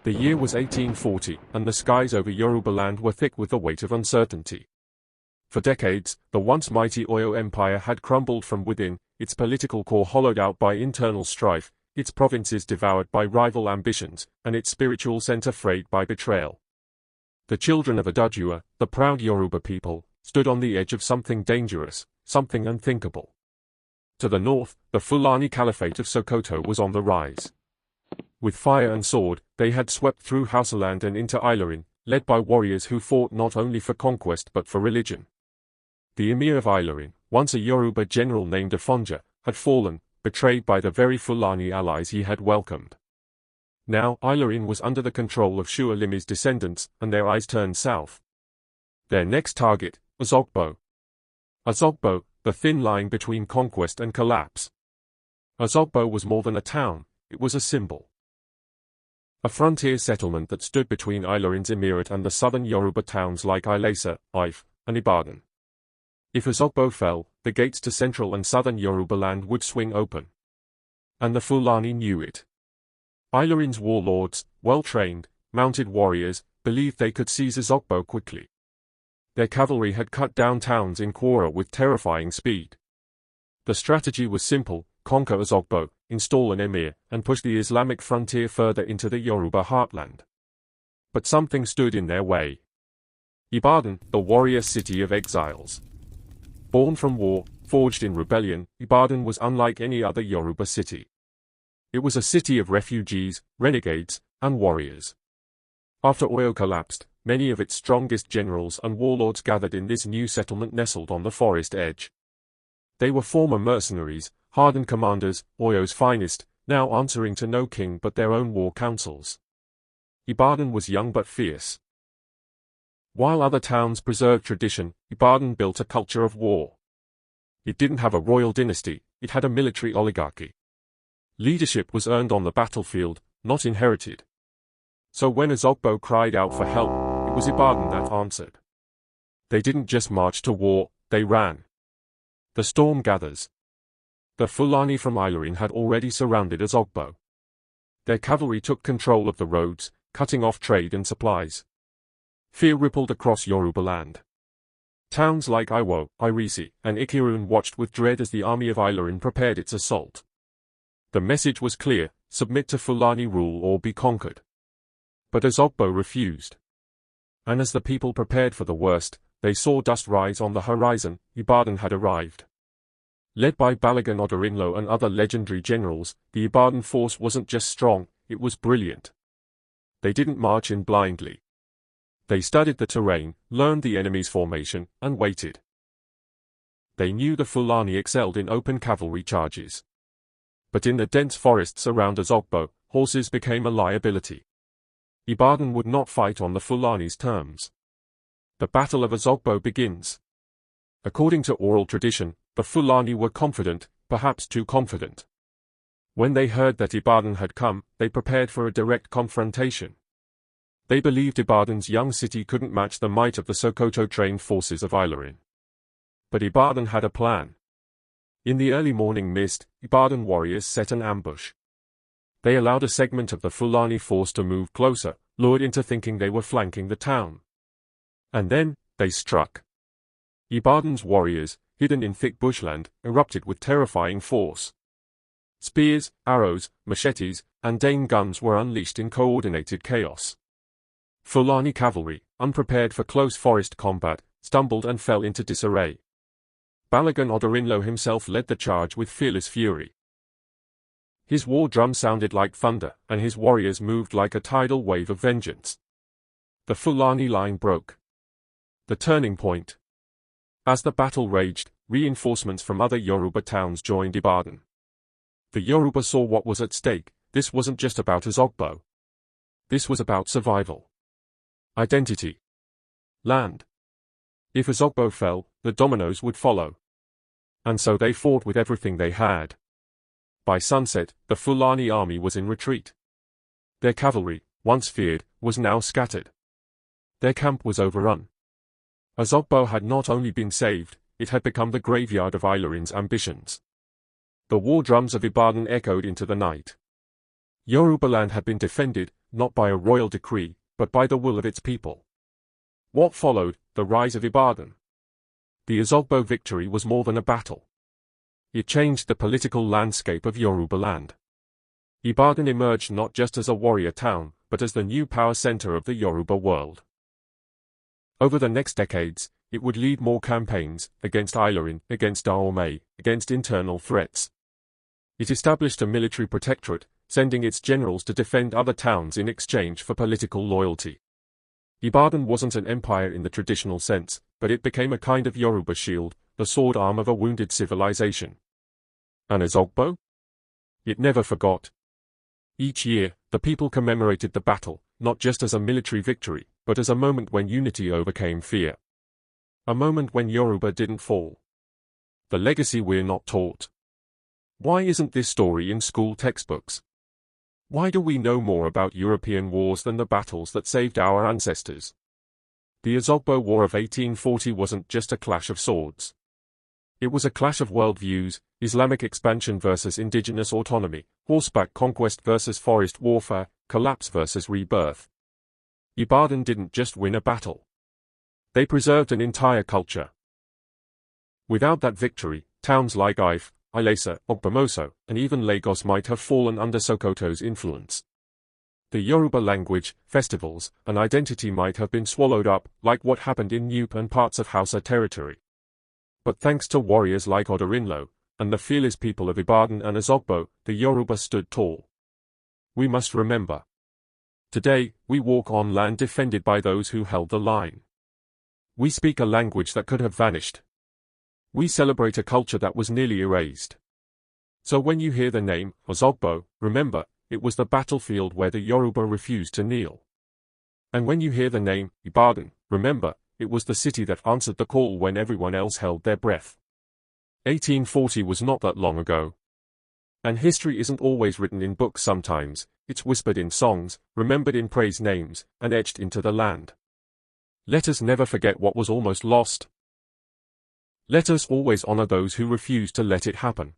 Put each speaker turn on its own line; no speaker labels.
The year was 1840, and the skies over Yorubaland were thick with the weight of uncertainty. For decades, the once mighty Oyo Empire had crumbled from within, its political core hollowed out by internal strife, its provinces devoured by rival ambitions, and its spiritual center frayed by betrayal. The children of Adujua, the proud Yoruba people, stood on the edge of something dangerous, something unthinkable. To the north, the Fulani Caliphate of Sokoto was on the rise. With fire and sword, they had swept through Hausaland and into Ilorin, led by warriors who fought not only for conquest but for religion. The Emir of Ilorin, once a Yoruba general named Afonja, had fallen, betrayed by the very Fulani allies he had welcomed. Now Ilorin was under the control of Shualimi's descendants, and their eyes turned south. Their next target, Azogbo. Azogbo, the thin line between conquest and collapse. Azogbo was more than a town, it was a symbol. A frontier settlement that stood between Ilorin's emirate and the southern Yoruba towns like Ilesa, Ife, and Ibadan. If Azogbo fell, the gates to central and southern Yorubaland would swing open. And the Fulani knew it. Ilorin's warlords, well-trained, mounted warriors, believed they could seize Azogbo quickly. Their cavalry had cut down towns in Kwara with terrifying speed. The strategy was simple: conquer Azogbo, install an emir, and push the Islamic frontier further into the Yoruba heartland. But something stood in their way. Ibadan, the warrior city of exiles. Born from war, forged in rebellion, Ibadan was unlike any other Yoruba city. It was a city of refugees, renegades, and warriors. After Oyo collapsed, many of its strongest generals and warlords gathered in this new settlement nestled on the forest edge. They were former mercenaries, hardened commanders, Oyo's finest, now answering to no king but their own war councils. Ibadan was young but fierce. While other towns preserved tradition, Ibadan built a culture of war. It didn't have a royal dynasty, it had a military oligarchy. Leadership was earned on the battlefield, not inherited. So when Azogbo cried out for help, it was Ibadan that answered. They didn't just march to war, they ran. The storm gathers. The Fulani from Ilorin had already surrounded Azogbo. Their cavalry took control of the roads, cutting off trade and supplies. Fear rippled across Yorubaland. Towns like Iwo, Irisi, and Ikirun watched with dread as the army of Ilorin prepared its assault. The message was clear: submit to Fulani rule or be conquered. But Azogbo refused. And as the people prepared for the worst, they saw dust rise on the horizon. Ibadan had arrived. Led by Balogun Odorinlo and other legendary generals, the Ibadan force wasn't just strong, it was brilliant. They didn't march in blindly. They studied the terrain, learned the enemy's formation, and waited. They knew the Fulani excelled in open cavalry charges. But in the dense forests around Azogbo, horses became a liability. Ibadan would not fight on the Fulani's terms. The Battle of Azogbo begins. According to oral tradition, the Fulani were confident, perhaps too confident. When they heard that Ibadan had come, they prepared for a direct confrontation. They believed Ibadan's young city couldn't match the might of the Sokoto-trained forces of Ilorin. But Ibadan had a plan. In the early morning mist, Ibadan warriors set an ambush. They allowed a segment of the Fulani force to move closer, lured into thinking they were flanking the town. And then, they struck. Ibadan's warriors, hidden in thick bushland, erupted with terrifying force. Spears, arrows, machetes, and Dane guns were unleashed in coordinated chaos. Fulani cavalry, unprepared for close forest combat, stumbled and fell into disarray. Balogun Odorinlo himself led the charge with fearless fury. His war drum sounded like thunder, and his warriors moved like a tidal wave of vengeance. The Fulani line broke. The turning point. As the battle raged, reinforcements from other Yoruba towns joined Ibadan. The Yoruba saw what was at stake. This wasn't just about Azogbo. This was about survival. Identity. Land. If Azogbo fell, the dominoes would follow. And so they fought with everything they had. By sunset, the Fulani army was in retreat. Their cavalry, once feared, was now scattered. Their camp was overrun. Azogbo had not only been saved, it had become the graveyard of Ilorin's ambitions. The war drums of Ibadan echoed into the night. Yorubaland had been defended, not by a royal decree, but by the will of its people. What followed? The rise of Ibadan. The Azogbo victory was more than a battle. It changed the political landscape of Yoruba land. Ibadan emerged not just as a warrior town, but as the new power center of the Yoruba world. Over the next decades, it would lead more campaigns, against Ilorin, against Dahomey, against internal threats. It established a military protectorate, sending its generals to defend other towns in exchange for political loyalty. Ibadan wasn't an empire in the traditional sense, but it became a kind of Yoruba shield, the sword arm of a wounded civilization. And Azogbo? It never forgot. Each year, the people commemorated the battle, not just as a military victory, but as a moment when unity overcame fear. A moment when Yoruba didn't fall. The legacy we're not taught. Why isn't this story in school textbooks? Why do we know more about European wars than the battles that saved our ancestors? The Azogbo War of 1840 wasn't just a clash of swords. It was a clash of worldviews, Islamic expansion versus indigenous autonomy, horseback conquest versus forest warfare, collapse versus rebirth. Ibadan didn't just win a battle. They preserved an entire culture. Without that victory, towns like Ife, Ilesa, Ogbomoso, and even Lagos might have fallen under Sokoto's influence. The Yoruba language, festivals, and identity might have been swallowed up, like what happened in Nupe and parts of Hausa territory. But thanks to warriors like Odarinlo, and the fearless people of Ibadan and Azogbo, the Yoruba stood tall. We must remember. Today, we walk on land defended by those who held the line. We speak a language that could have vanished. We celebrate a culture that was nearly erased. So when you hear the name, Azogbo, remember, it was the battlefield where the Yoruba refused to kneel. And when you hear the name, Ibadan, remember, it was the city that answered the call when everyone else held their breath. 1840 was not that long ago. And history isn't always written in books sometimes, it's whispered in songs, remembered in praise names, and etched into the land. Let us never forget what was almost lost. Let us always honor those who refuse to let it happen.